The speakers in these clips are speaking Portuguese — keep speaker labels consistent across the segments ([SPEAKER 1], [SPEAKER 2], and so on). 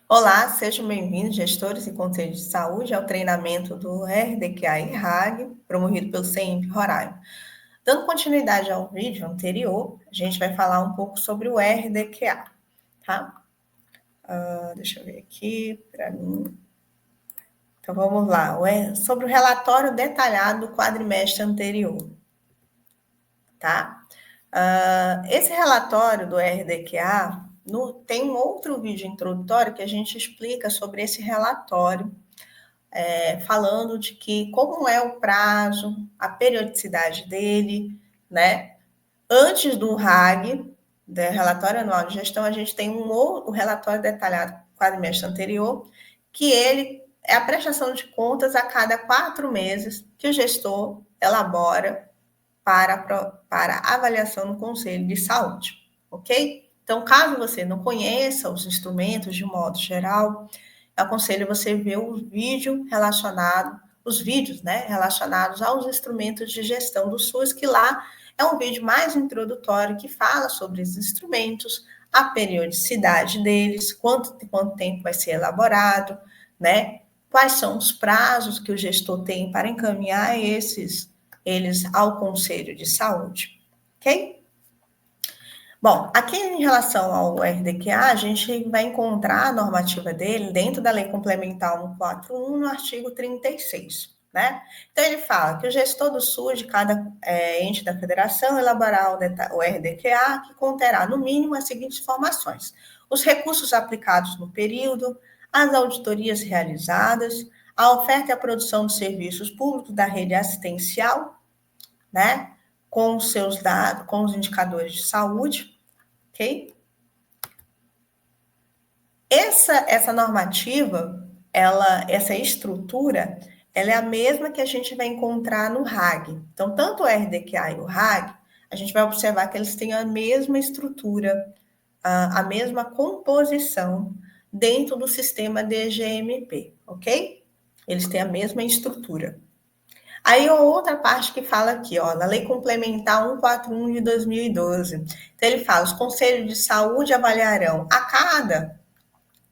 [SPEAKER 1] Olá, sejam bem-vindos, gestores e conselhos de saúde, ao treinamento do RDQA e RAG, promovido pelo CEIMP Roraima. Dando continuidade ao vídeo anterior, a gente vai falar um pouco sobre o RDQA, tá? Deixa eu ver aqui para mim. Então, vamos lá. Sobre o relatório detalhado do quadrimestre anterior, tá? Esse relatório do RDQA tem um outro vídeo introdutório que a gente explica sobre esse relatório, falando de que como é o prazo, a periodicidade dele, né? Antes do RAG, do relatório anual de gestão, a gente tem o relatório detalhado do quadrimestre anterior, que ele é a prestação de contas a cada 4 meses que o gestor elabora para avaliação no Conselho de Saúde, ok? Então, caso você não conheça os instrumentos de modo geral, aconselho você ver o vídeo relacionado, os vídeos, né, relacionados aos instrumentos de gestão do SUS, que lá é um vídeo mais introdutório que fala sobre os instrumentos, a periodicidade deles, quanto tempo vai ser elaborado, né? Quais são os prazos que o gestor tem para encaminhar eles ao Conselho de Saúde, ok? Bom, aqui em relação ao RDQA, a gente vai encontrar a normativa dele dentro da Lei Complementar 141, no artigo 36, né? Então, ele fala que o gestor do SUS de cada ente da federação elaborar o RDQA, que conterá, no mínimo, as seguintes informações: os recursos aplicados no período, as auditorias realizadas, a oferta e a produção de serviços públicos da rede assistencial, né? Com os seus dados, com os indicadores de saúde, ok? Essa normativa, essa estrutura, ela é a mesma que a gente vai encontrar no RAG. Então, tanto o RDQA e o RAG, a gente vai observar que eles têm a mesma estrutura, a mesma composição dentro do sistema DGMP, ok? Eles têm a mesma estrutura. Aí, outra parte que fala aqui, ó, na Lei Complementar 141 de 2012. Então, ele fala: os conselhos de saúde avaliarão a cada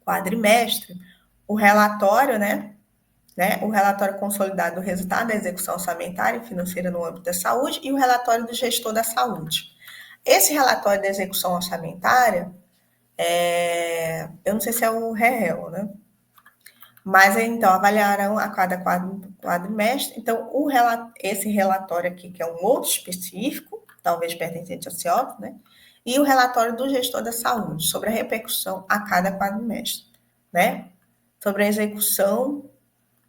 [SPEAKER 1] quadrimestre o relatório, o relatório consolidado do resultado da execução orçamentária e financeira no âmbito da saúde e o relatório do gestor da saúde. Esse relatório da execução orçamentária, eu não sei se é o REL, né? Mas, então, avaliarão a cada quadrimestre. Então, esse relatório aqui, que é um outro específico, talvez pertencente ao CIOP, né? E o relatório do gestor da saúde, sobre a repercussão a cada quadrimestre, né? Sobre a execução,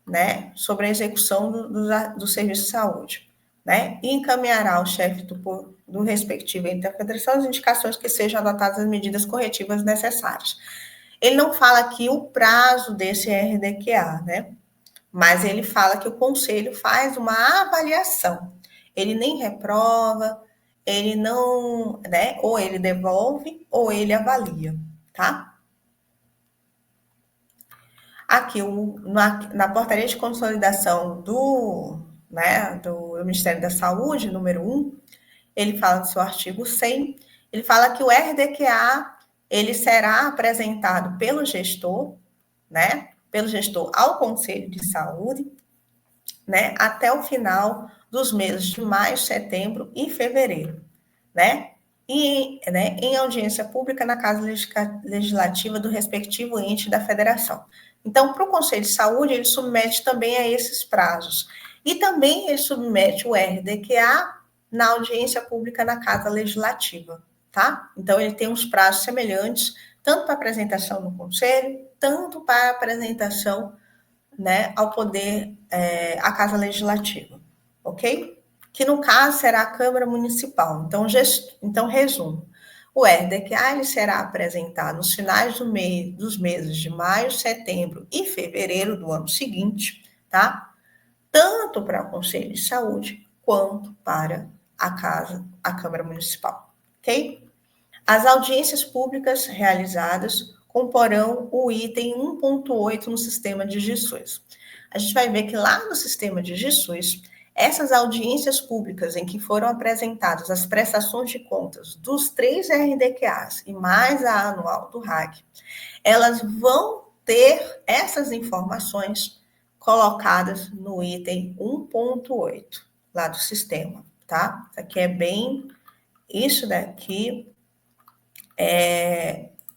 [SPEAKER 1] né? Sobre a execução do serviço de saúde, né? E encaminhará ao chefe do respectivo ente da federação as indicações que sejam adotadas as medidas corretivas necessárias. Ele não fala aqui o prazo desse RDQA, né? Mas ele fala que o conselho faz uma avaliação. Ele nem reprova, ele não, né? Ou ele devolve ou ele avalia, tá? Aqui, na portaria de consolidação do Ministério da Saúde, número 1, ele fala no seu artigo 100, ele fala que o RDQA ele será apresentado pelo gestor, né? Pelo gestor ao Conselho de Saúde, né? Até o final dos meses de maio, setembro e fevereiro, né? E, né, em audiência pública na Casa Legislativa do respectivo ente da federação. Então, para o Conselho de Saúde, ele submete também a esses prazos. E também ele submete o RDQA na audiência pública na Casa Legislativa, tá? Então, ele tem uns prazos semelhantes, tanto para apresentação no Conselho, tanto para apresentação, né, ao poder, à Casa Legislativa, ok? Que no caso será a Câmara Municipal. Então resumo. O RDQA ele será apresentado nos finais dos meses de maio, setembro e fevereiro do ano seguinte, tá? Tanto para o Conselho de Saúde quanto para a Câmara Municipal, ok? As audiências públicas realizadas comporão o item 1.8 no sistema de GSUS. A gente vai ver que lá no sistema de GSUS, essas audiências públicas em que foram apresentadas as prestações de contas dos 3 RDQAs e mais a anual do RAG, elas vão ter essas informações colocadas no item 1.8 lá do sistema, tá? Isso daqui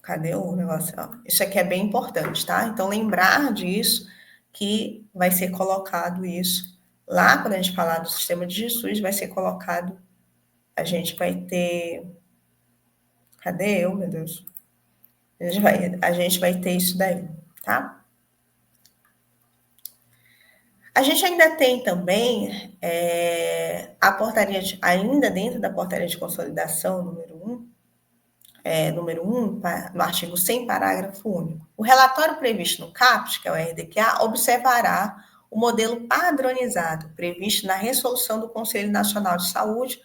[SPEAKER 1] cadê o negócio? Isso aqui é bem importante, tá? Então, lembrar disso, que vai ser colocado isso lá, quando a gente falar do sistema de Jesus, vai ser colocado, a gente vai ter... Cadê eu, meu Deus? A gente vai ter isso daí, tá? A gente ainda tem também a portaria, ainda dentro da portaria de consolidação número 1, no artigo 100, parágrafo único. O relatório previsto no CAPES, que é o RDQA, observará o modelo padronizado previsto na resolução do Conselho Nacional de Saúde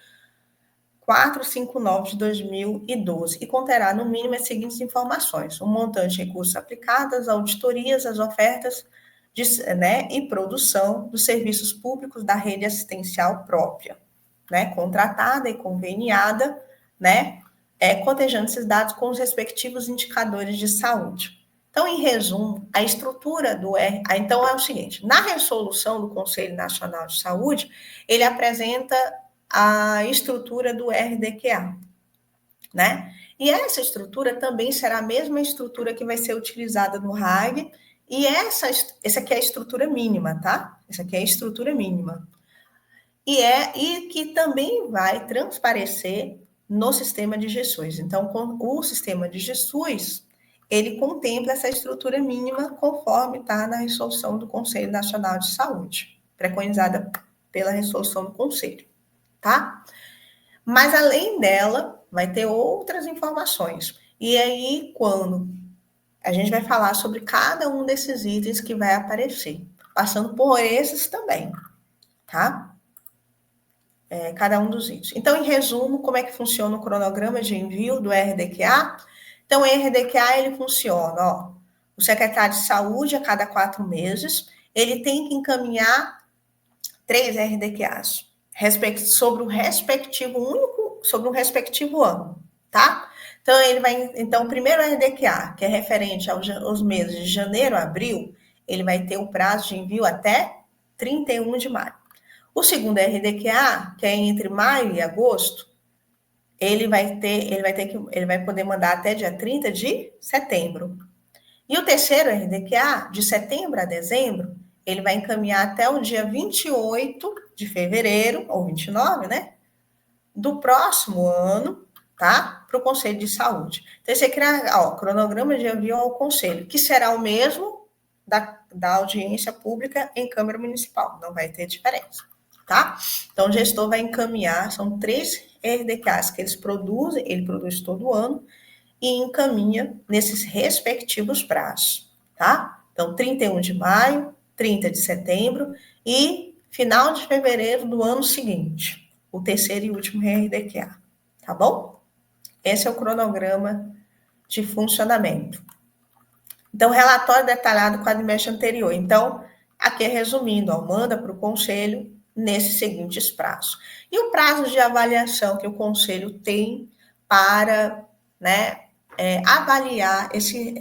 [SPEAKER 1] 459 de 2012 e conterá, no mínimo, as seguintes informações: o montante de recursos aplicados, as auditorias, as ofertas e produção dos serviços públicos da rede assistencial própria, contratada e conveniada, cotejando esses dados com os respectivos indicadores de saúde. Então, em resumo, a estrutura do então é o seguinte: na resolução do Conselho Nacional de Saúde, ele apresenta a estrutura do RDQA, né? E essa estrutura também será a mesma estrutura que vai ser utilizada no RAG, e essa aqui é a estrutura mínima, tá? Essa aqui é a estrutura mínima. E que também vai transparecer no sistema de GESUS. Então, o sistema de GESUS, ele contempla essa estrutura mínima conforme está na resolução do Conselho Nacional de Saúde, preconizada pela resolução do Conselho, tá? Mas, além dela, vai ter outras informações. E aí, quando a gente vai falar sobre cada um desses itens que vai aparecer, passando por esses também, tá? Cada um dos itens. Então, em resumo, como é que funciona o cronograma de envio do RDQA? Então, o RDQA, ele funciona, o secretário de saúde, a cada 4 meses, ele tem que encaminhar 3 RDQAs sobre o respectivo ano, tá? Então, o primeiro RDQA, que é referente aos meses de janeiro a abril, ele vai ter o prazo de envio até 31 de maio. O segundo RDQA, que é entre maio e agosto, ele vai poder mandar até dia 30 de setembro. E o terceiro RDQA, de setembro a dezembro, ele vai encaminhar até o dia 28 de fevereiro, ou 29, né? Do próximo ano, tá? Para o Conselho de Saúde. Então, esse aqui é cronograma de envio ao Conselho, que será o mesmo da audiência pública em Câmara Municipal, não vai ter diferença. Tá? Então, o gestor vai encaminhar, são 3 RDQAs que ele produz todo ano e encaminha nesses respectivos prazos, tá? Então, 31 de maio, 30 de setembro e final de fevereiro do ano seguinte, o terceiro e último RDQA, tá bom? Esse é o cronograma de funcionamento. Então, relatório detalhado com a quadrimestre anterior. Então, aqui resumindo, manda para o conselho nesses seguintes prazos. E o prazo de avaliação que o conselho tem para avaliar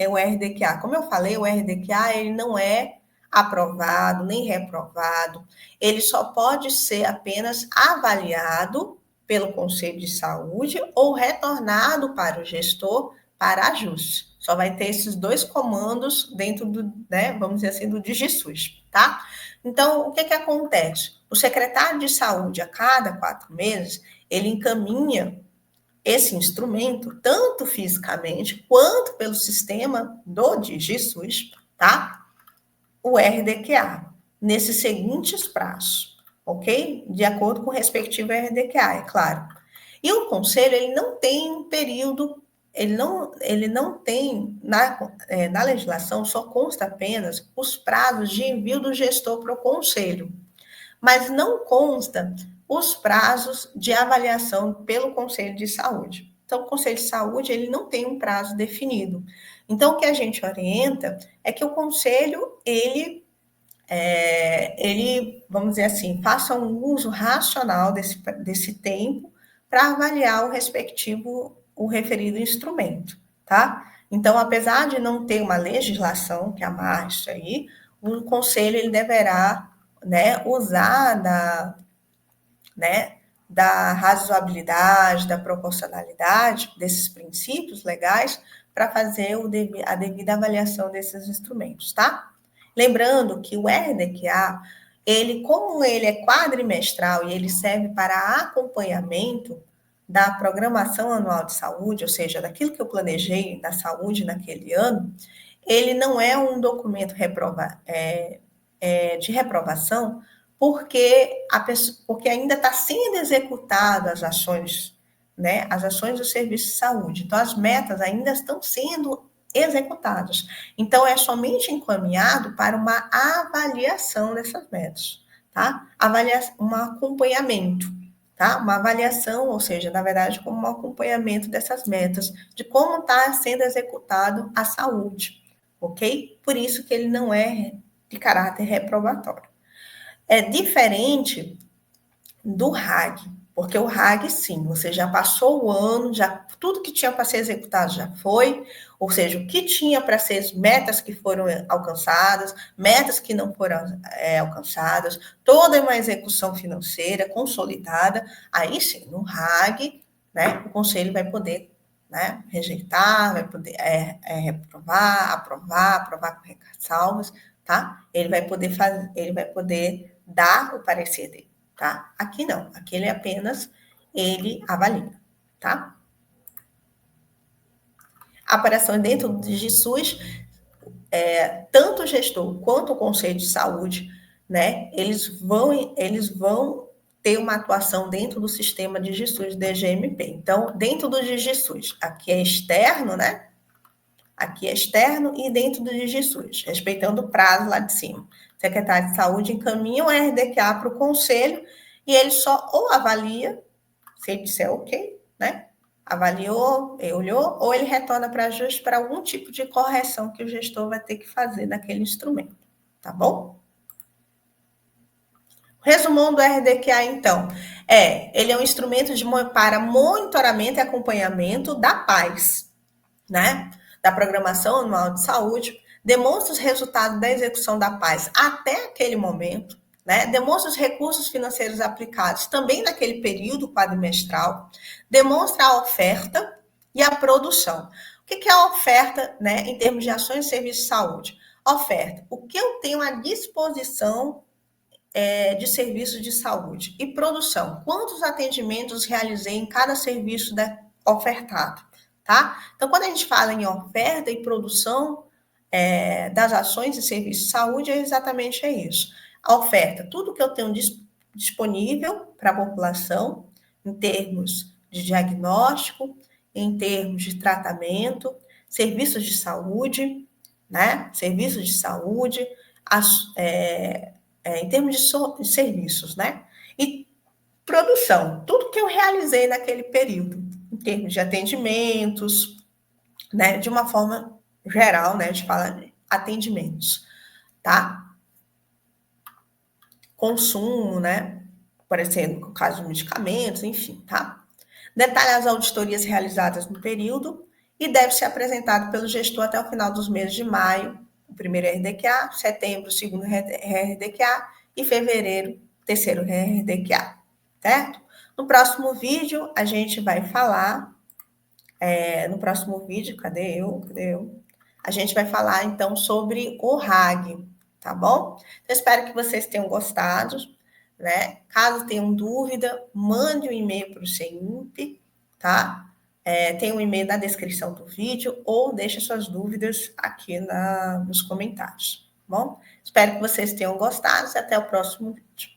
[SPEAKER 1] o RDQA. Como eu falei, o RDQA ele não é aprovado nem reprovado, ele só pode ser apenas avaliado pelo Conselho de Saúde ou retornado para o gestor para ajuste. Só vai ter esses 2 comandos dentro do, vamos dizer assim, do DigiSUS, tá? Então, o que acontece? O secretário de saúde, a cada 4 meses, ele encaminha esse instrumento, tanto fisicamente quanto pelo sistema do DigiSUS, tá? O RDQA, nesses seguintes prazos, ok? De acordo com o respectivo RDQA, é claro. E o conselho, ele não tem um período, ele não tem, na legislação, só consta apenas os prazos de envio do gestor para o conselho, mas não consta os prazos de avaliação pelo Conselho de Saúde. Então, o Conselho de Saúde, ele não tem um prazo definido. Então, o que a gente orienta é que o Conselho, ele vamos dizer assim, faça um uso racional desse tempo para avaliar o referido instrumento, tá? Então, apesar de não ter uma legislação que amarre isso aí, o conselho ele deverá, né, usar da razoabilidade, da proporcionalidade, desses princípios legais, para fazer a devida avaliação desses instrumentos, tá? Lembrando que o RDQA, como ele é quadrimestral e ele serve para acompanhamento da programação anual de saúde, ou seja, daquilo que eu planejei da saúde naquele ano, ele não é um documento de reprovação, porque ainda está sendo executado as ações, né? As ações do serviço de saúde. Então, as metas ainda estão sendo executadas. Então, é somente encaminhado para uma avaliação dessas metas, tá? Um acompanhamento, tá? Uma avaliação, ou seja, na verdade, como um acompanhamento dessas metas, de como está sendo executado a saúde, ok? Por isso que ele não é de caráter reprobatório. É diferente do RAG, porque o RAG, sim, você já passou o ano, já tudo que tinha para ser executado já foi, ou seja, o que tinha para ser metas que foram alcançadas, metas que não foram alcançadas, toda uma execução financeira consolidada, aí sim, no RAG, né, o conselho vai poder, né, rejeitar, vai poder reprovar, aprovar com ressalvas, tá? Ele vai poder dar o parecer dele, tá? Aqui não, aqui ele apenas avalia, tá? A operação dentro do DigiSUS, tanto o gestor quanto o Conselho de Saúde, né, eles vão ter uma atuação dentro do sistema DigiSUS DGMP. Então, dentro do DigiSUS, aqui é externo, né? Aqui é externo e dentro do DigiSUS, respeitando o prazo lá de cima. O secretário de Saúde encaminha o RDQA para o conselho e ele só ou avalia, se ele disser ok, né? Avaliou, olhou, ou ele retorna para ajuste para algum tipo de correção que o gestor vai ter que fazer naquele instrumento, tá bom? Resumão do RDQA, então, ele é um instrumento para monitoramento e acompanhamento da PAS, né? Da Programação Anual de Saúde, demonstra os resultados da execução da PAS até aquele momento, né? Demonstra os recursos financeiros aplicados também naquele período quadrimestral, demonstra a oferta e a produção. O que é a oferta, né, em termos de ações de serviço de saúde? Oferta, o que eu tenho à disposição de serviços de saúde. E produção, quantos atendimentos realizei em cada serviço ofertado, tá? Então, quando a gente fala em oferta e produção das ações de serviço de saúde, é exatamente isso. A oferta, tudo que eu tenho disponível para a população, em termos de diagnóstico, em termos de tratamento, serviços de saúde, né? Serviços de saúde, em termos de serviços, né? E produção, tudo que eu realizei naquele período, em termos de atendimentos, né? De uma forma geral, né? A gente fala de atendimentos, tá? Consumo, né? Por exemplo, no caso de medicamentos, enfim, tá? Detalha as auditorias realizadas no período e deve ser apresentado pelo gestor até o final dos meses de maio, o primeiro RDQA, setembro, o segundo RDQA e fevereiro, terceiro RDQA, certo? No próximo vídeo, a gente vai falar, no próximo vídeo, cadê eu? A gente vai falar, então, sobre o RAG, tá bom? Eu espero que vocês tenham gostado, né? Caso tenham dúvida, mande um e-mail para o CEIMP, tá? Tem um e-mail na descrição do vídeo ou deixe suas dúvidas aqui nos comentários, tá bom? Espero que vocês tenham gostado e até o próximo vídeo.